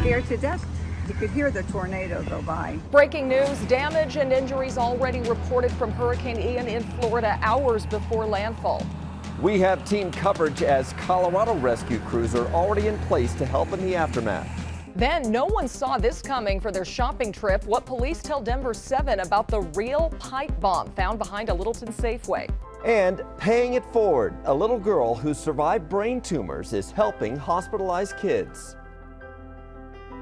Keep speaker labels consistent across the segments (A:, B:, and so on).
A: scared to death. You could hear the tornado go by.
B: Breaking news, damage and injuries already reported from Hurricane Ian in Florida hours before landfall.
C: We have team coverage as Colorado rescue crews are already in place to help in the aftermath.
B: Then no one saw this coming for their shopping trip. What police tell Denver 7 about the real pipe bomb found behind a Littleton Safeway.
C: And paying it forward, a little girl who survived brain tumors is helping hospitalized kids.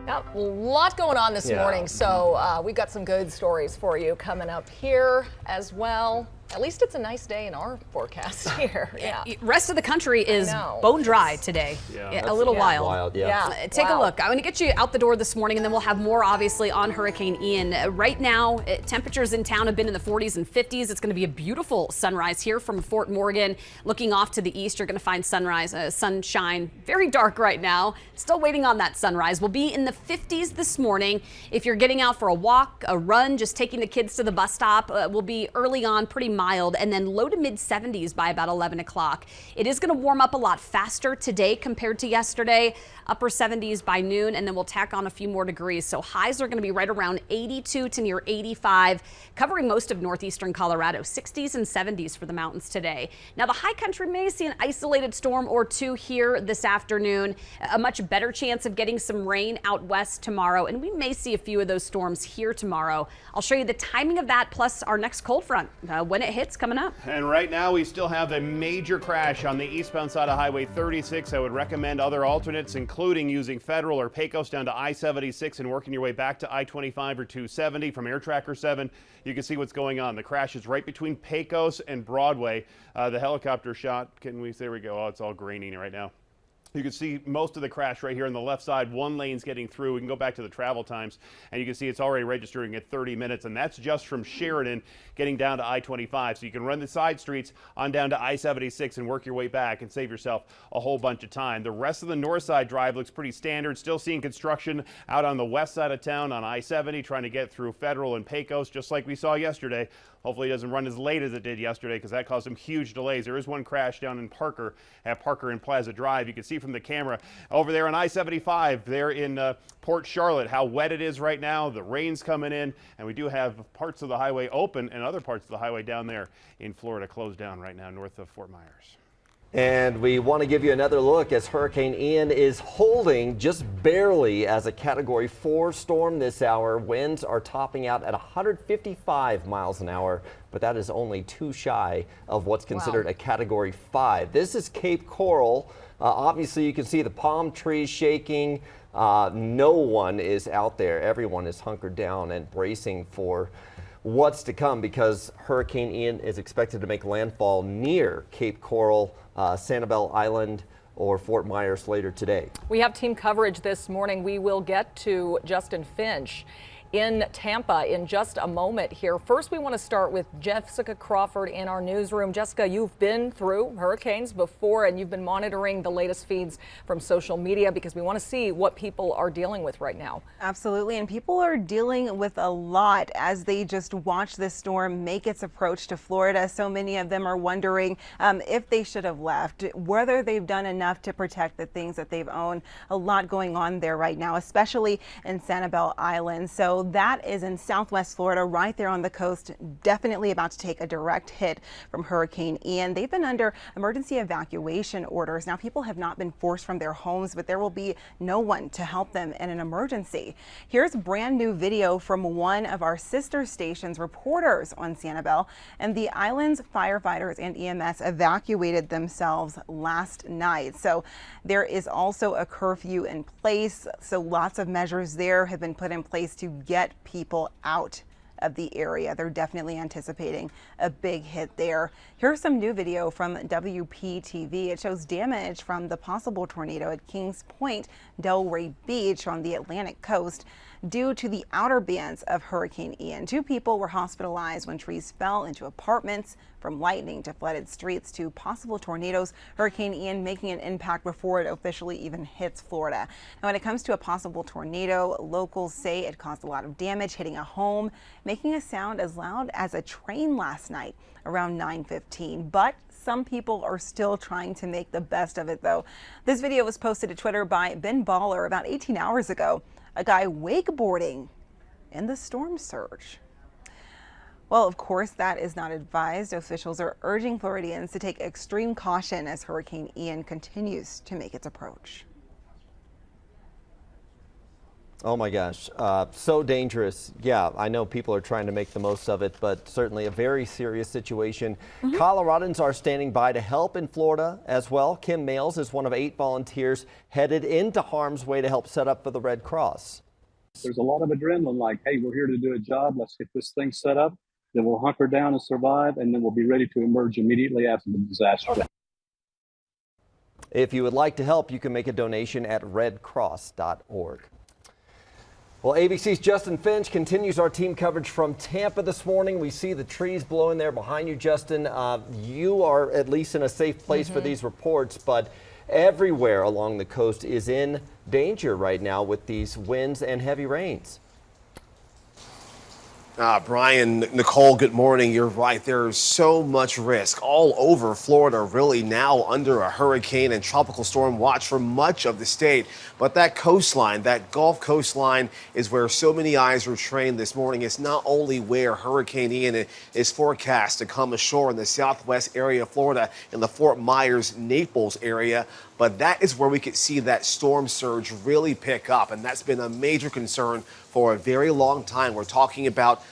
B: Yep, a lot going on this morning, so we've got some good stories for you coming up here as well. At least it's a nice day in our forecast here. Yeah.
D: Rest of the country is bone dry today. A little wild. Take a look. I'm going to get you out the door this morning, and then we'll have more, obviously, on Hurricane Ian. Right now, temperatures in town have been in the 40s and 50s. It's going to be a beautiful sunrise here from Fort Morgan. Looking off to the east, you're going to find sunshine. Very dark right now. Still waiting on that sunrise. We'll be in the 50s this morning. If you're getting out for a walk, a run, just taking the kids to the bus stop, we'll be early on pretty mild, and then low to mid 70s by about 11 o'clock. It is going to warm up a lot faster today compared to yesterday. Upper 70s by noon, and then we'll tack on a few more degrees. So highs are going to be right around 82 to near 85, covering most of northeastern Colorado. 60s and 70s for the mountains today. Now the high country may see an isolated storm or two here this afternoon. A much better chance of getting some rain out west tomorrow, and we may see a few of those storms here tomorrow. I'll show you the timing of that, plus our next cold front when it hits coming up.
E: And right now we still have a major crash on the eastbound side of Highway 36. I would recommend other alternates, including using Federal or Pecos down to I-76 and working your way back to I-25 or 270 from Air Tracker 7. You can see what's going on. The crash is right between Pecos and Broadway. The helicopter shot, there we go. Oh, it's all grainy right now. You can see most of the crash right here on the left side. One lane's getting through. We can go back to the travel times, and you can see it's already registering at 30 minutes, and that's just from Sheridan getting down to I-25. So you can run the side streets on down to I-76 and work your way back and save yourself a whole bunch of time. The rest of the north side drive looks pretty standard. Still seeing construction out on the west side of town on I-70, trying to get through Federal and Pecos, just like we saw yesterday. Hopefully it doesn't run as late as it did yesterday, because that caused some huge delays. There is one crash down in Parker at Parker and Plaza Drive. You can see from the camera over there on I-75 there in Port Charlotte how wet it is right now. The rain's coming in, and we do have parts of the highway open and other parts of the highway down there in Florida closed down right now north of Fort Myers.
C: And we want to give you another look as Hurricane Ian is holding just barely as a Category 4 storm this hour. Winds are topping out at 155 miles an hour, but that is only too shy of what's considered a Category 5. This is Cape Coral. Obviously, you can see the palm trees shaking. No one is out there. Everyone is hunkered down and bracing for what's to come, because Hurricane Ian is expected to make landfall near Cape Coral, Sanibel Island, or Fort Myers later today.
B: We have team coverage this morning. We will get to Justin Finch in Tampa in just a moment here. First, we want to start with Jessica Crawford in our newsroom. Jessica, you've been through hurricanes before, and you've been monitoring the latest feeds from social media, because we want to see what people are dealing with right now.
F: Absolutely, and people are dealing with a lot as they just watch this storm make its approach to Florida. So many of them are wondering if they should have left, whether they've done enough to protect the things that they've owned. A lot going on there right now, especially in Sanibel Island. So that is in southwest Florida, right there on the coast, definitely about to take a direct hit from Hurricane Ian. They've been under emergency evacuation orders. Now, people have not been forced from their homes, but there will be no one to help them in an emergency. Here's brand new video from one of our sister stations' reporters on Sanibel, and the island's firefighters and EMS evacuated themselves last night. So there is also a curfew in place. So lots of measures there have been put in place to get people out of the area. They're definitely anticipating a big hit there. Here's some new video from WPTV. It shows damage from the possible tornado at Kings Point, Delray Beach on the Atlantic coast due to the outer bands of Hurricane Ian. 2 people were hospitalized when trees fell into apartments, from lightning to flooded streets to possible tornadoes. Hurricane Ian making an impact before it officially even hits Florida. Now, when it comes to a possible tornado, locals say it caused a lot of damage, hitting a home, making a sound as loud as a train last night around 9:15. But Some people are still trying to make the best of it, though. This video was posted to Twitter by Ben Baller about 18 hours ago. A guy wakeboarding in the storm surge. Well, of course, that is not advised. Officials are urging Floridians to take extreme caution as Hurricane Ian continues to make its approach.
C: Oh my gosh, so dangerous. Yeah, I know people are trying to make the most of it, but certainly a very serious situation. Coloradans are standing by to help in Florida as well. Kim Males is one of 8 volunteers headed into harm's way to help set up for the Red Cross.
G: There's a lot of adrenaline, like, hey, we're here to do a job. Let's get this thing set up. Then we'll hunker down and survive, and then we'll be ready to emerge immediately after the disaster.
C: If you would like to help, you can make a donation at redcross.org. Well, ABC's Justin Finch continues our team coverage from Tampa this morning. We see the trees blowing there behind you, Justin. You are at least in a safe place for these reports, but everywhere along the coast is in danger right now with these winds and heavy rains.
H: Brian, Nicole, good morning. You're right. There's so much risk all over Florida, really now under a hurricane and tropical storm watch for much of the state. But that coastline, that Gulf coastline, is where so many eyes were trained this morning. It's not only where Hurricane Ian is forecast to come ashore in the southwest area of Florida, in the Fort Myers, Naples area, but that is where we could see that storm surge really pick up. And that's been a major concern for a very long time. We're talking about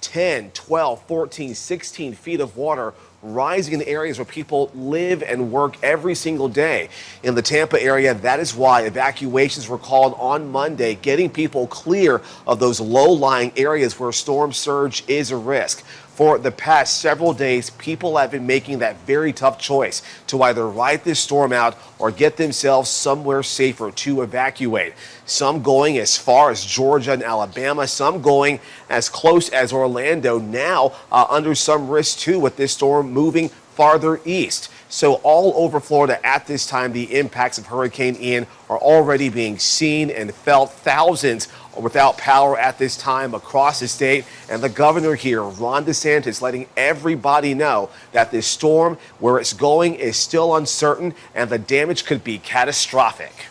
H: 10, 12, 14, 16 feet of water rising in the areas where people live and work every single day. In the Tampa area, that is why evacuations were called on Monday, getting people clear of those low-lying areas where storm surge is a risk. For the past several days, people have been making that very tough choice to either ride this storm out or get themselves somewhere safer to evacuate. Some going as far as Georgia and Alabama, some going as close as Orlando, now under some risk too with this storm moving farther east. So all over Florida at this time, the impacts of Hurricane Ian are already being seen and felt. Thousands are without power at this time across the state. And the governor here, Ron DeSantis, letting everybody know that this storm, where it's going, is still uncertain and the damage could be catastrophic.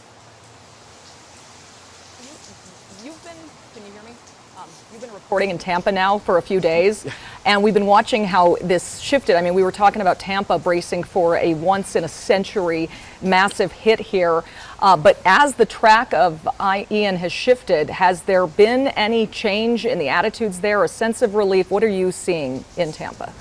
B: Can you hear me? You've been reporting in Tampa now for a few days, and we've been watching how this shifted. I mean, we were talking about Tampa bracing for a once-in-a-century massive hit here, but as the track of Ian has shifted, has there been any change in the attitudes there, a sense of relief? What are you seeing in Tampa?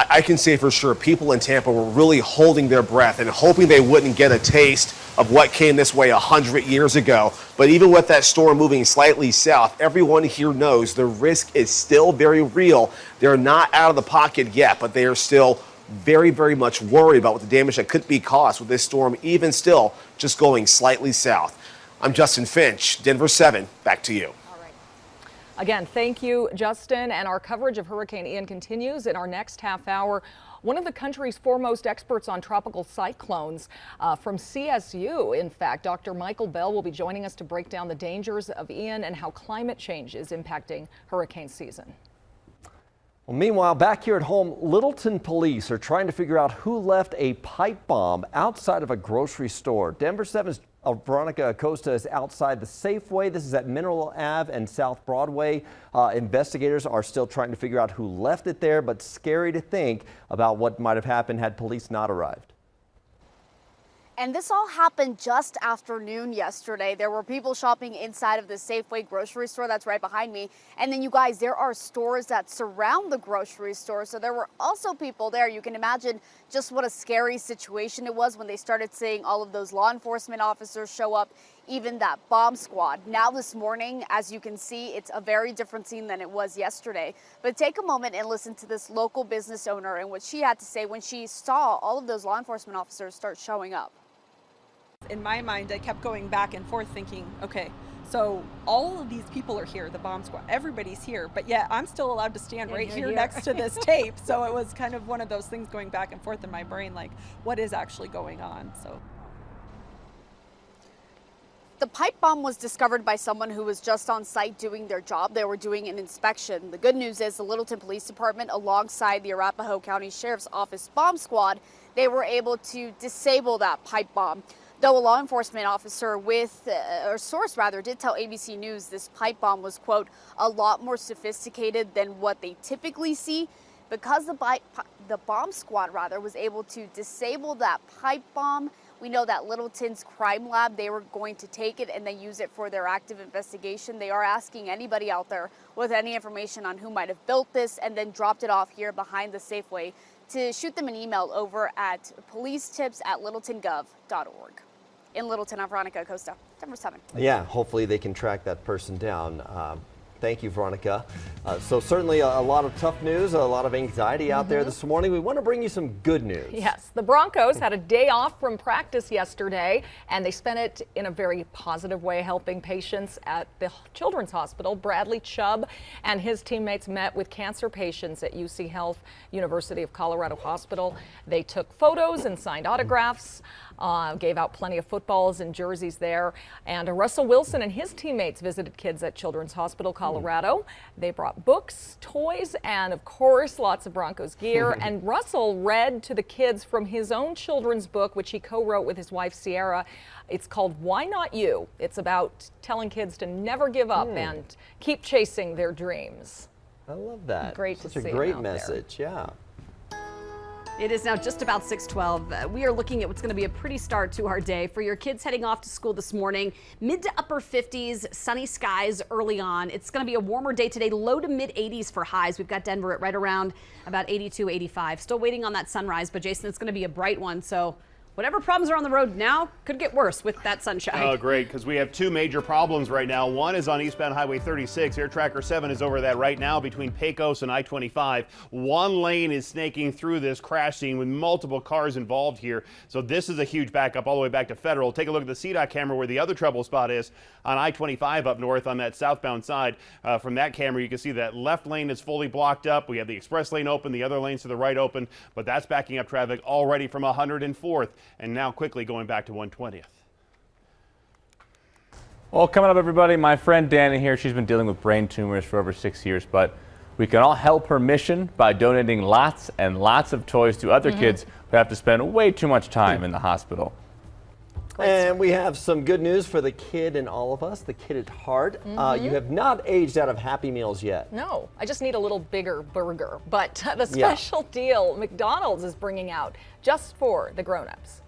H: I can say for sure people in Tampa were really holding their breath and hoping they wouldn't get a taste of what came this way 100 years ago. But even with that storm moving slightly south, everyone here knows the risk is still very real. They're not out of the pocket yet, but they are still very, very much worried about what the damage that could be caused with this storm, even still just going slightly south. I'm Justin Finch, Denver 7. Back to you.
B: Again, thank you, Justin. And our coverage of Hurricane Ian continues in our next half hour. One of the country's foremost experts on tropical cyclones from CSU, in fact, Dr. Michael Bell will be joining us to break down the dangers of Ian and how climate change is impacting hurricane season.
C: Well, meanwhile, back here at home, Littleton police are trying to figure out who left a pipe bomb outside of a grocery store. Denver 7's Veronica Acosta is outside the Safeway. This is at Mineral Ave and South Broadway. Investigators are still trying to figure out who left it there, but scary to think about what might have happened had police not arrived.
I: And this all happened just after noon yesterday. There were people shopping inside of the Safeway grocery store that's right behind me. And then you guys, there are stores that surround the grocery store. So there were also people there. You can imagine just what a scary situation it was when they started seeing all of those law enforcement officers show up, even that bomb squad. Now this morning, as you can see, it's a very different scene than it was yesterday. But take a moment and listen to this local business owner and what she had to say when she saw all of those law enforcement officers start showing up.
J: In my mind, I kept going back and forth thinking, okay, so all of these people are here, the bomb squad, everybody's here, but yet I'm still allowed to stand right here next to this tape. So it was kind of one of those things going back and forth in my brain, like what is actually going on. So
I: The pipe bomb was discovered by someone who was just on site doing their job. They were doing an inspection. The good news is the Littleton Police Department, alongside the Arapahoe County Sheriff's Office bomb squad, they were able to disable that pipe bomb. Though a law enforcement officer did tell ABC News this pipe bomb was, quote, a lot more sophisticated than what they typically see. Because the bomb squad was able to disable that pipe bomb, we know that Littleton's crime lab, they were going to take it and then use it for their active investigation. They are asking anybody out there with any information on who might have built this and then dropped it off here behind the Safeway to shoot them an email over at policetips@littletongov.org. In Littleton, I'm Veronica Acosta, Denver 7.
C: Yeah, hopefully they can track that person down. Thank you, Veronica. So certainly a lot of tough news, a lot of anxiety out there this morning. We want to bring you some good news.
B: Yes, the Broncos had a day off from practice yesterday, and they spent it in a very positive way, helping patients at the Children's Hospital. Bradley Chubb and his teammates met with cancer patients at UC Health University of Colorado Hospital. They took photos and signed autographs. Gave out plenty of footballs and jerseys there. And Russell Wilson and his teammates visited kids at Children's Hospital Colorado. They brought books, toys, and of course, lots of Broncos gear. And Russell read to the kids from his own children's book, which he co-wrote with his wife, Sierra. It's called Why Not You? It's about telling kids to never give up and keep chasing their dreams.
C: I love that.
B: Great
C: Such
B: to see
C: a great
B: him out
C: message, yeah.
D: It is now just about 6:12. We are looking at what's going to be a pretty start to our day. For your kids heading off to school this morning, mid to upper 50s, sunny skies early on. It's going to be a warmer day today, low to mid 80s for highs. We've got Denver at right around about 82, 85. Still waiting on that sunrise, but Jason, it's going to be a bright one. So whatever problems are on the road now could get worse with that sunshine.
E: Oh, great, because we have two major problems right now. One is on eastbound Highway 36. Air Tracker 7 is over that right now between Pecos and I-25. One lane is snaking through this crash scene with multiple cars involved here. So this is a huge backup all the way back to Federal. Take a look at the CDOT camera where the other trouble spot is on I-25 up north on that southbound side. From that camera, you can see that left lane is fully blocked up. We have the express lane open, the other lanes to the right open, but that's backing up traffic already from 104th. And now quickly going back to 120th.
K: Well, coming up, everybody, my friend Danny here, she's been dealing with brain tumors for over 6 years, but we can all help her mission by donating lots and lots of toys to other kids who have to spend way too much time in the hospital.
C: And we have some good news for the kid in all of us, the kid at heart. You have not aged out of Happy Meals yet.
B: No, I just need a little bigger burger. But the special deal McDonald's is bringing out just for the grown-ups.